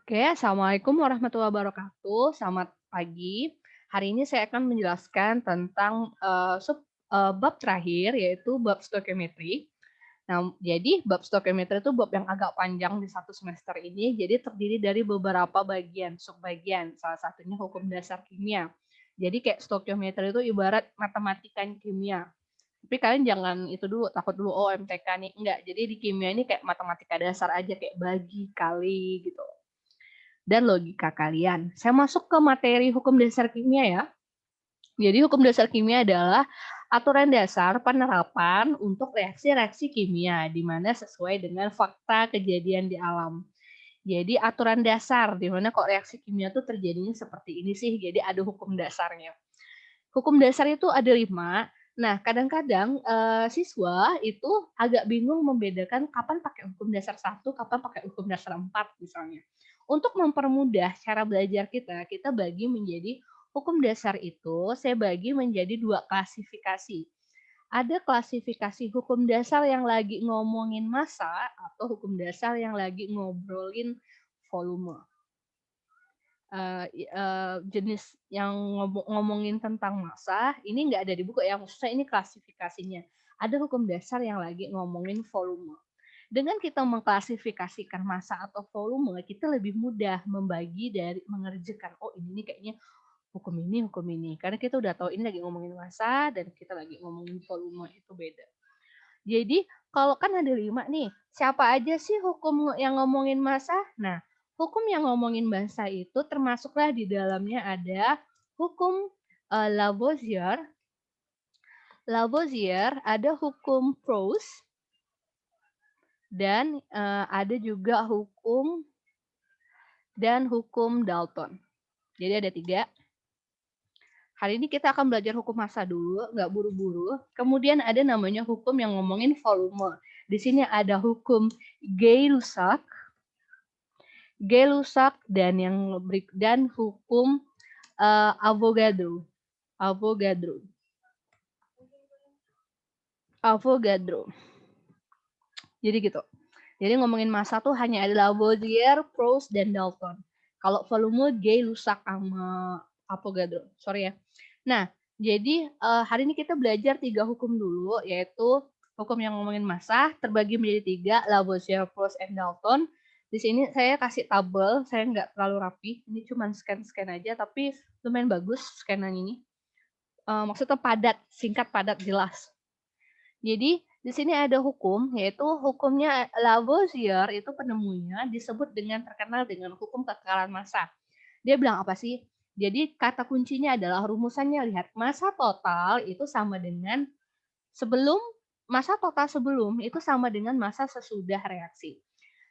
Oke, Assalamualaikum warahmatullahi wabarakatuh. Selamat pagi. Hari ini saya akan menjelaskan tentang bab terakhir, yaitu bab stoichiometry. Nah, jadi bab stoichiometry itu bab yang agak panjang di satu semester ini, jadi terdiri dari beberapa bagian, subbagian. Salah satunya hukum dasar kimia. Jadi kayak stoichiometry itu ibarat matematika kimia. Tapi kalian jangan itu dulu, takut dulu, oh MTK nih. Enggak, jadi di kimia ini kayak matematika dasar aja, kayak bagi, kali gitu dan logika kalian. Saya masuk ke materi hukum dasar kimia ya. Jadi hukum dasar kimia adalah aturan dasar penerapan untuk reaksi-reaksi kimia di mana sesuai dengan fakta kejadian di alam. Jadi aturan dasar di mana kok reaksi kimia itu terjadinya seperti ini sih. Jadi ada hukum dasarnya. Hukum dasar itu ada 5. Nah, kadang-kadang, siswa itu agak bingung membedakan kapan pakai hukum dasar 1, kapan pakai hukum dasar 4 misalnya. Untuk mempermudah cara belajar kita, kita bagi menjadi hukum dasar itu saya bagi menjadi 2 klasifikasi. Ada klasifikasi hukum dasar yang lagi ngomongin massa atau hukum dasar yang lagi ngobrolin volume. Jenis yang ngomongin tentang massa, ini nggak ada di buku ya, maksudnya ini klasifikasinya. Ada hukum dasar yang lagi ngomongin volume. Dengan kita mengklasifikasikan massa atau volume, kita lebih mudah membagi dari mengerjakan, oh ini nih kayaknya hukum ini. Karena kita udah tahu ini lagi ngomongin massa dan kita lagi ngomongin volume, itu beda. Jadi kalau kan ada 5 nih, siapa aja sih hukum yang ngomongin massa? Nah, hukum yang ngomongin massa itu termasuklah di dalamnya ada hukum Lavoisier. Lavoisier, ada hukum Proust, dan ada juga hukum Dalton. Jadi ada 3. Hari ini kita akan belajar hukum massa dulu, nggak buru-buru. Kemudian ada namanya hukum yang ngomongin volume. Di sini ada hukum Gay-Lussac, dan hukum Avogadro. Avogadro. Jadi gitu. Jadi ngomongin massa tuh hanya ada Lavoisier, Proust, dan Dalton. Kalau volume Gay-Lussac sama Avogadro. Sorry ya. Nah, jadi hari ini kita belajar 3 hukum dulu, yaitu hukum yang ngomongin massa terbagi menjadi 3, Lavoisier, Proust, and Dalton. Di sini saya kasih tabel, saya nggak terlalu rapi. Ini cuma scan-scan aja, tapi lumayan bagus scanan ini. Maksudnya padat, singkat, padat, jelas. Jadi di sini ada hukum, yaitu hukumnya Lavoisier itu penemunya disebut terkenal dengan hukum kekekalan massa. Dia bilang apa sih? Jadi kata kuncinya adalah rumusannya, lihat massa total itu sama dengan massa total sebelum itu sama dengan massa sesudah reaksi.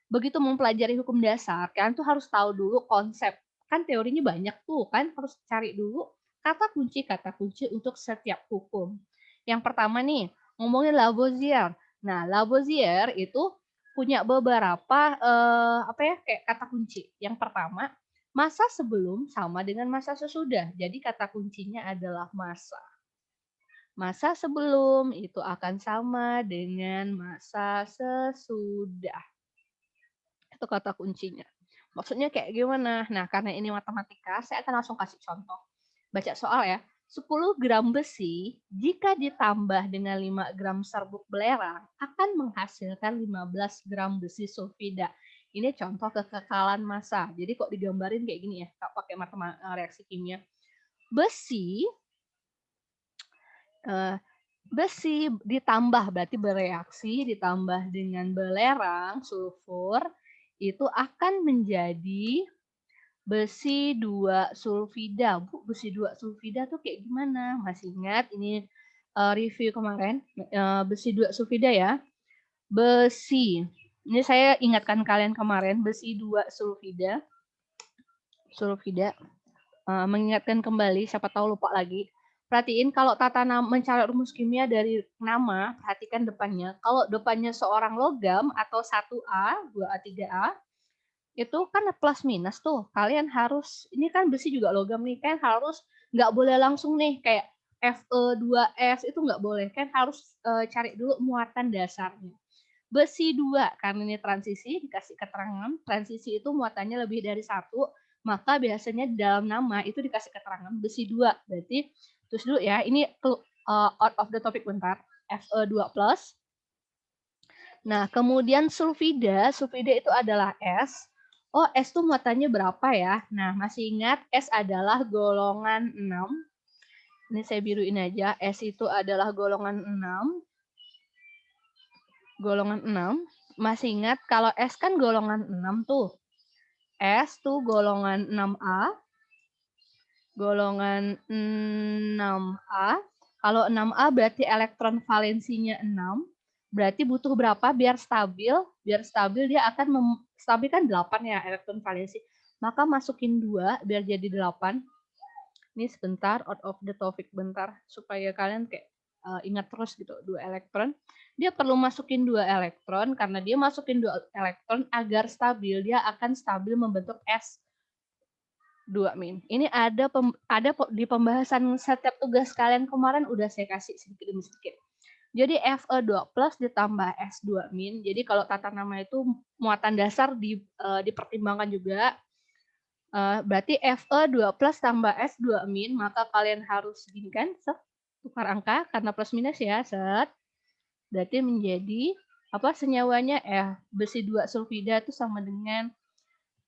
Begitu mempelajari hukum dasar, kalian tuh harus tahu dulu konsep. Kan teorinya banyak tuh, kan harus cari dulu kata kunci untuk setiap hukum. Yang pertama nih, ngomongin Lavoisier. Nah, Lavoisier itu punya beberapa kayak kata kunci. Yang pertama, masa sebelum sama dengan masa sesudah. Jadi kata kuncinya adalah masa. Masa sebelum itu akan sama dengan masa sesudah. Itu kata kuncinya. Maksudnya kayak gimana? Nah, karena ini matematika, saya akan langsung kasih contoh. Baca soal ya. 10 gram besi jika ditambah dengan 5 gram serbuk belerang akan menghasilkan 15 gram besi sulfida. Ini contoh kekekalan massa. Jadi kok digambarin kayak gini ya, pakai reaksi kimia. Besi besi ditambah berarti bereaksi ditambah dengan belerang sulfur itu akan menjadi besi 2 sulfida. Bu, besi 2 sulfida tuh kayak gimana? Masih ingat ini review kemarin besi 2 sulfida ya. Besi. Ini saya ingatkan kalian kemarin besi 2 sulfida. Mengingatkan kembali siapa tahu lupa lagi. Perhatiin kalau tata nama mencari rumus kimia dari nama, perhatikan depannya. Kalau depannya seorang logam atau 1A, 2A, 3A, itu kan plus minus tuh. Kalian harus, ini kan besi juga logam nih, kan harus nggak boleh langsung nih kayak Fe2S itu nggak boleh. Kan harus cari dulu muatan dasarnya. Besi 2, karena ini transisi, dikasih keterangan, transisi itu muatannya lebih dari 1, maka biasanya di dalam nama itu dikasih keterangan besi 2. Berarti, terus dulu ya, ini out of the topic bentar, Fe2+. Nah, kemudian sulfida itu adalah S. Oh, S itu muatannya berapa ya? Nah, masih ingat S adalah golongan 6. Ini saya biruin aja, S itu adalah golongan 6. Golongan 6. Masih ingat kalau S kan golongan 6 tuh. S tuh golongan 6A. Golongan 6A. Kalau 6A berarti elektron valensinya 6. Berarti butuh berapa biar stabil? Biar stabil dia akan stabil kan 8 ya elektron valensi. Maka masukin 2 biar jadi 8. Ini sebentar, out of the topic bentar. Supaya kalian kayak ingat terus gitu, 2 elektron. Dia perlu masukin 2 elektron, karena dia masukin 2 elektron agar stabil, dia akan stabil membentuk S2-. Ini ada di pembahasan setiap tugas kalian kemarin udah saya kasih sedikit demi sedikit. Jadi Fe2+ ditambah S2-. Jadi kalau tata nama itu muatan dasar dipertimbangkan juga. Berarti Fe2+ tambah S2-, maka kalian harus gini kan, tukar angka karena plus minus ya, set. Berarti menjadi apa senyawanya besi 2 sulfida itu sama dengan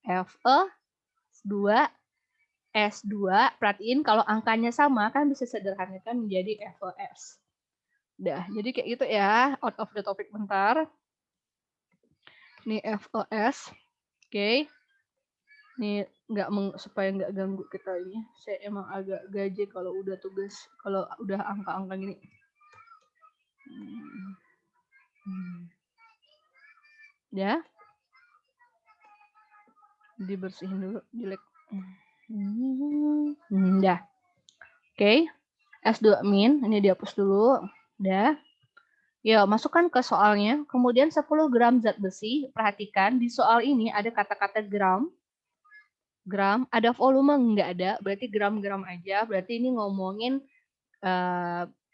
Fe2S2. Perhatiin kalau angkanya sama kan bisa sederhanakan menjadi FeS. Udah, jadi kayak gitu ya, out of the topic bentar. Ini FeS. Oke. Ini supaya nggak ganggu kita ini. Saya emang agak gaje kalau udah tugas, kalau udah angka-angka gini. Ya. Dibersihin dulu, jelek. Dah. Oke. S2-, ini dihapus dulu. Udah. Ya, masukkan ke soalnya. Kemudian 10 gram zat besi. Perhatikan di soal ini ada kata-kata gram. Gram, ada volume nggak ada, berarti gram-gram aja. Berarti ini ngomongin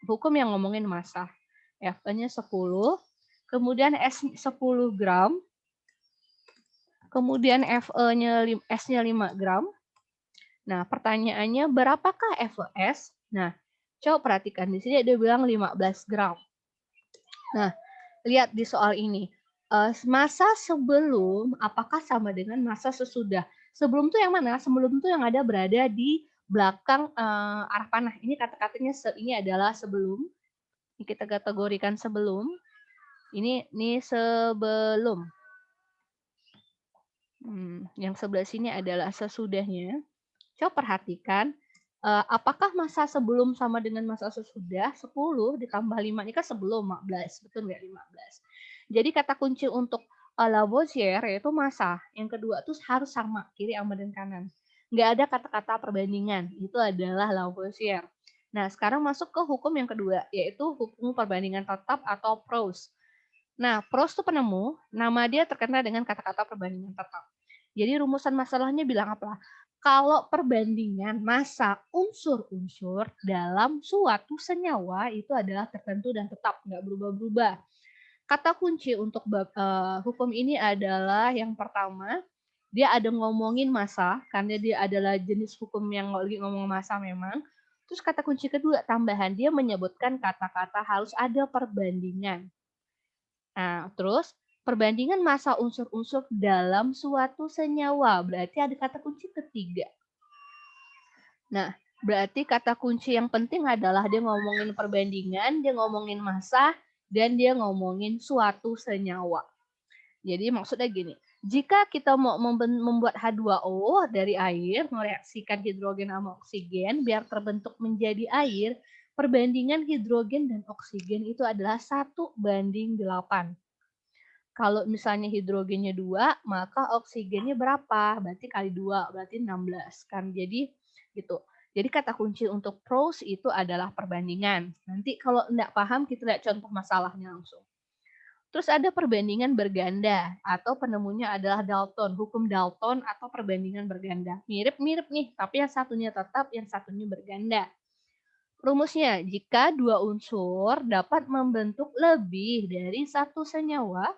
hukum yang ngomongin massa. F-nya 10, kemudian S10 gram, kemudian S-nya 5 gram. Nah, pertanyaannya berapakah FeS? Nah, coba perhatikan di sini dia bilang 15 gram. Nah, lihat di soal ini. Massa sebelum apakah sama dengan massa sesudah? Sebelum tuh yang mana? Sebelum tuh yang ada berada di belakang arah panah. Ini kata-katanya ini adalah sebelum. Ini kita kategorikan sebelum. Ini sebelum. Yang sebelah sini adalah sesudahnya. Coba perhatikan, apakah massa sebelum sama dengan massa sesudah? 10 ditambah 5 ini kan sebelum 15, betul nggak 15? Jadi kata kunci untuk Lavoisier yaitu massa. Yang kedua tuh harus sama, kiri sama dan kanan. Nggak ada kata-kata perbandingan, itu adalah Lavoisier. Nah, sekarang masuk ke hukum yang kedua, yaitu hukum perbandingan tetap atau Proust. Nah, Proust itu penemu, nama dia terkenal dengan kata-kata perbandingan tetap. Jadi rumusan masalahnya bilang apa? Kalau perbandingan massa unsur-unsur dalam suatu senyawa itu adalah tertentu dan tetap, nggak berubah-berubah. Kata kunci untuk hukum ini adalah yang pertama, dia ada ngomongin massa, karena dia adalah jenis hukum yang lagi ngomong massa memang. Terus kata kunci kedua, tambahan, dia menyebutkan kata-kata harus ada perbandingan. Nah, terus perbandingan massa unsur-unsur dalam suatu senyawa. Berarti ada kata kunci ketiga. Nah, berarti kata kunci yang penting adalah dia ngomongin perbandingan, dia ngomongin massa, dan dia ngomongin suatu senyawa. Jadi maksudnya gini, jika kita mau membuat H2O dari air, mereaksikan hidrogen sama oksigen biar terbentuk menjadi air, perbandingan hidrogen dan oksigen itu adalah 1:8. Kalau misalnya hidrogennya 2, maka oksigennya berapa? Berarti kali 2, berarti 16 kan. Jadi gitu. Jadi kata kunci untuk Proust itu adalah perbandingan. Nanti kalau enggak paham kita lihat contoh masalahnya langsung. Terus ada perbandingan berganda atau penemunya adalah Dalton, hukum Dalton atau perbandingan berganda. Mirip-mirip nih, tapi yang satunya tetap, yang satunya berganda. Rumusnya, jika dua unsur dapat membentuk lebih dari satu senyawa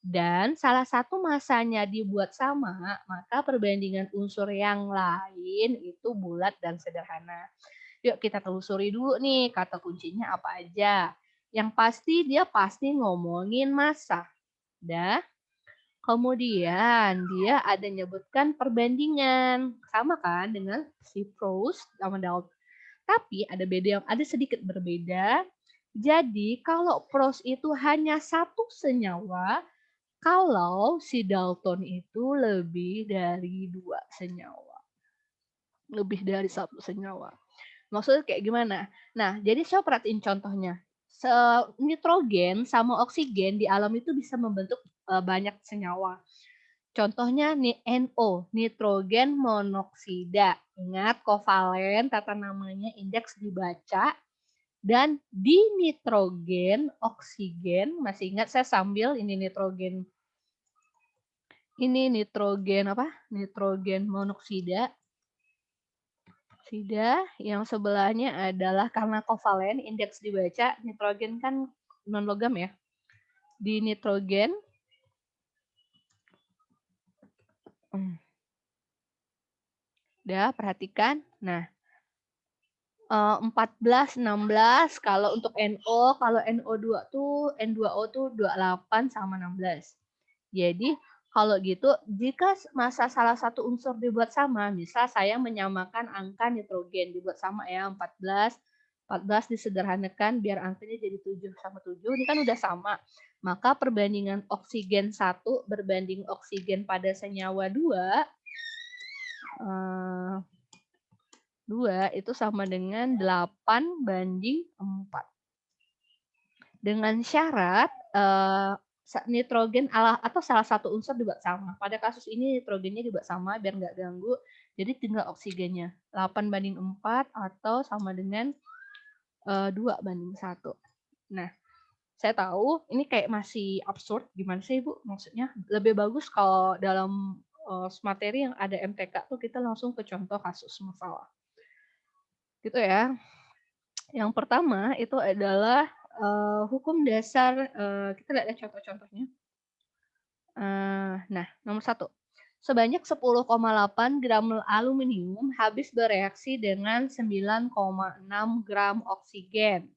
dan salah satu masanya dibuat sama, maka perbandingan unsur yang lain itu bulat dan sederhana. Yuk kita telusuri dulu nih kata kuncinya apa aja. Yang pasti dia pasti ngomongin massa. Dah. Kemudian dia ada nyebutkan perbandingan. Sama kan dengan si Proust sama Dalton. Tapi ada sedikit berbeda. Jadi kalau Proust itu hanya satu senyawa, kalau si Dalton itu lebih dari dua senyawa. Lebih dari satu senyawa. Maksudnya kayak gimana? Nah, jadi saya perhatiin contohnya. Nitrogen sama oksigen di alam itu bisa membentuk banyak senyawa. Contohnya NO, nitrogen monoksida. Ingat kovalen, tata namanya, indeks dibaca. Dan dinitrogen oksigen, masih ingat saya sambil ini nitrogen apa? Nitrogen monoksida. Yang sebelahnya adalah karena kovalen, indeks dibaca, nitrogen kan non logam ya. Di nitrogen perhatikan. Nah, 14, 16 kalau untuk NO, kalau NO2 tuh N2O tuh 28 sama 16. Jadi kalau gitu jika massa salah satu unsur dibuat sama, misal saya menyamakan angka nitrogen dibuat sama ya 14 disederhanakan biar angkanya jadi 7 sama 7, ini kan udah sama. Maka perbandingan oksigen 1 berbanding oksigen pada senyawa 2 itu sama dengan 8:4. Dengan syarat nitrogen atau salah satu unsur dibuat sama. Pada kasus ini nitrogennya dibuat sama biar nggak ganggu. Jadi tinggal oksigennya 8:4 atau sama dengan 2:1. Nah, saya tahu ini kayak masih absurd. Gimana sih Ibu? Maksudnya lebih bagus kalau dalam materi yang ada MTK tuh kita langsung ke contoh kasus masalah. Gitu ya. Yang pertama itu adalah hukum dasar, kita lihat ya contoh-contohnya. Nah, nomor 1. Sebanyak 10,8 gram aluminium habis bereaksi dengan 9,6 gram oksigen.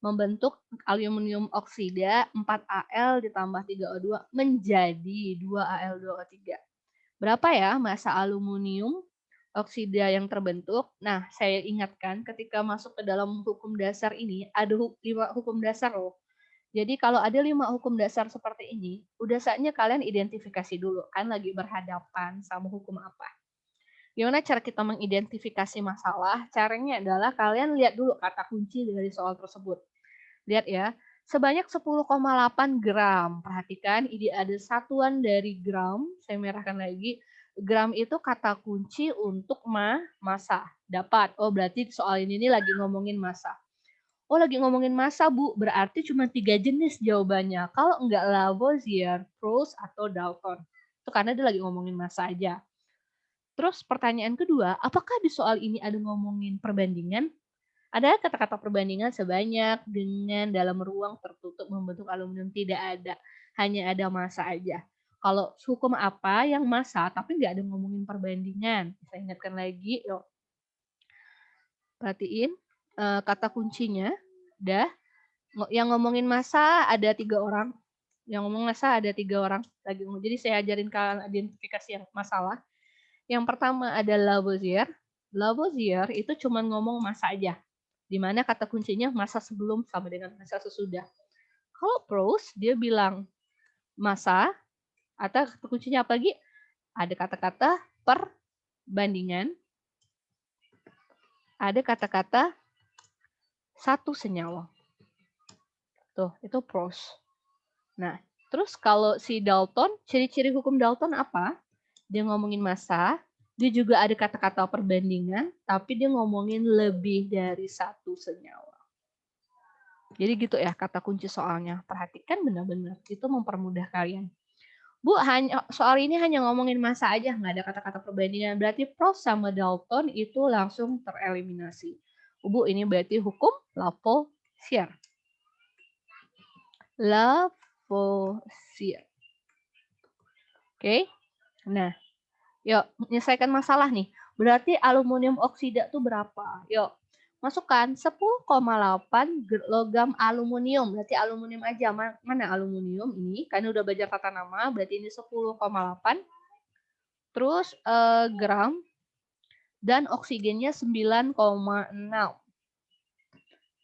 Membentuk aluminium oksida 4Al ditambah 3O2 menjadi 2Al2O3. Berapa ya massa aluminium oksida yang terbentuk? Nah, saya ingatkan ketika masuk ke dalam hukum dasar ini, ada 5 hukum dasar loh. Jadi kalau ada 5 hukum dasar seperti ini, udah saatnya kalian identifikasi dulu, kan lagi berhadapan sama hukum apa. Gimana cara kita mengidentifikasi masalah? Caranya adalah kalian lihat dulu kata kunci dari soal tersebut. Lihat ya, sebanyak 10,8 gram. Perhatikan, ini ada satuan dari gram, saya merahkan lagi. Gram itu kata kunci untuk massa. Dapat. Oh, berarti soal ini lagi ngomongin massa. Oh, lagi ngomongin massa, Bu. Berarti cuma 3 jenis jawabannya. Kalau enggak Lavoisier, Proust, atau Dalton. Itu karena dia lagi ngomongin massa aja. Terus pertanyaan kedua, apakah di soal ini ada ngomongin perbandingan? Ada kata-kata perbandingan sebanyak dengan dalam ruang tertutup membentuk aluminium, tidak ada. Hanya ada massa aja. Kalau hukum apa yang massa tapi nggak ada ngomongin perbandingan? Saya ingatkan lagi, yuk. Perhatiin kata kuncinya. Dah. Yang ngomongin massa ada 3 orang. Yang ngomong massa ada 3 orang. Jadi saya ajarin kalian identifikasi yang masalah. Yang pertama ada Lavoisier. Lavoisier itu cuma ngomong massa aja. Di mana kata kuncinya massa sebelum sama dengan massa sesudah. Kalau Proust dia bilang massa atau kata kuncinya apa lagi? Ada kata-kata perbandingan. Ada kata-kata satu senyawa. Tuh, itu Proust. Nah, terus kalau si Dalton, ciri-ciri hukum Dalton apa? Dia ngomongin massa, dia juga ada kata-kata perbandingan, tapi dia ngomongin lebih dari satu senyawa. Jadi gitu ya kata kunci soalnya. Perhatikan benar-benar, itu mempermudah kalian. Bu, soal ini hanya ngomongin massa aja, nggak ada kata-kata perbandingan. Berarti Proust sama Dalton itu langsung tereliminasi. Bu, ini berarti hukum Lavoisier. Lavoisier. Oke. Nah, yuk menyelesaikan masalah nih. Berarti aluminium oksida tuh berapa? Yuk, masukkan 10,8 logam aluminium. Berarti aluminium aja. Mana aluminium ini? Karena udah belajar tata nama, berarti ini 10,8. Terus gram dan oksigennya 9,6.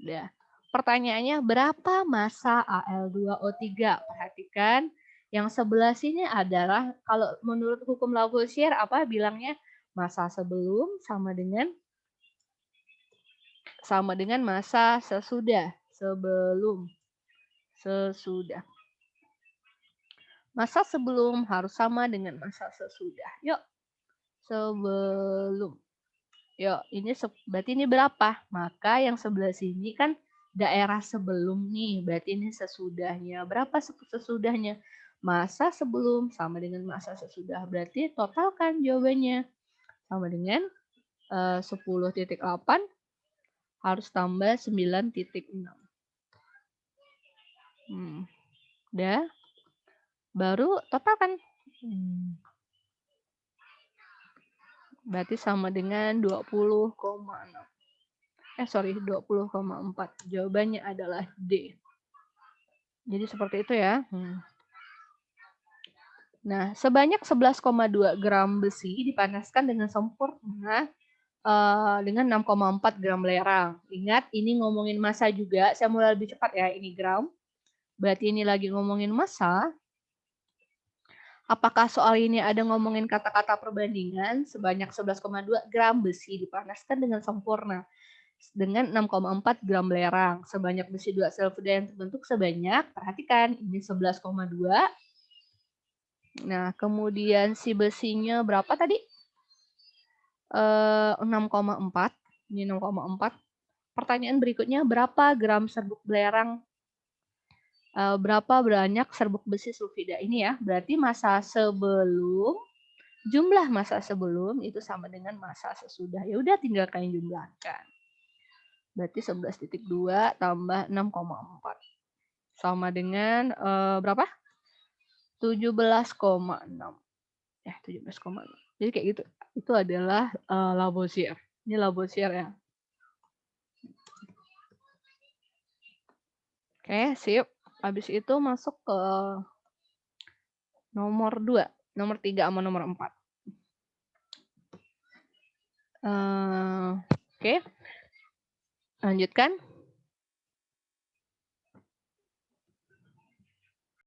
Udah. Pertanyaannya berapa massa Al2O3? Perhatikan yang sebelah sini adalah kalau menurut hukum Lavoisier apa bilangnya massa sebelum sama dengan massa sesudah. Sebelum, sesudah. Massa sebelum harus sama dengan massa sesudah. Yuk. Sebelum. Yuk, ini berarti ini berapa? Maka yang sebelah sini kan daerah sebelum nih, berarti ini sesudahnya. Berapa sesudahnya? Masa sebelum sama dengan masa sesudah. Berarti total kan jawabannya sama dengan 10,8 harus tambah 9,6. Udah. Baru total kan. Berarti sama dengan 20,6. 20,4. Jawabannya adalah D. Jadi seperti itu ya. Nah, sebanyak 11,2 gram besi dipanaskan dengan sempurna dengan 6,4 gram belerang. Ingat, ini ngomongin massa juga. Saya mulai lebih cepat ya, ini gram. Berarti ini lagi ngomongin massa. Apakah soal ini ada ngomongin kata-kata perbandingan? Sebanyak 11,2 gram besi dipanaskan dengan sempurna dengan 6,4 gram belerang. Sebanyak besi 2 sulfida yang terbentuk sebanyak, perhatikan, ini 11,2. Nah, kemudian si besinya berapa tadi? 6,4. Ini 6,4. Pertanyaan berikutnya, berapa gram serbuk belerang? Berapa banyak serbuk besi sulfida? Ini ya, berarti massa sebelum, jumlah massa sebelum itu sama dengan massa sesudah. Ya udah tinggal kalian jumlahkan. Berarti 11,2 tambah 6,4. Sama dengan berapa? 17,6. Ya, 17,6. Jadi kayak gitu. Itu adalah Lavoisier. Ini Lavoisier ya. Oke, sip. Habis itu masuk ke nomor 2. Nomor 3 sama nomor 4. Oke. Lanjutkan.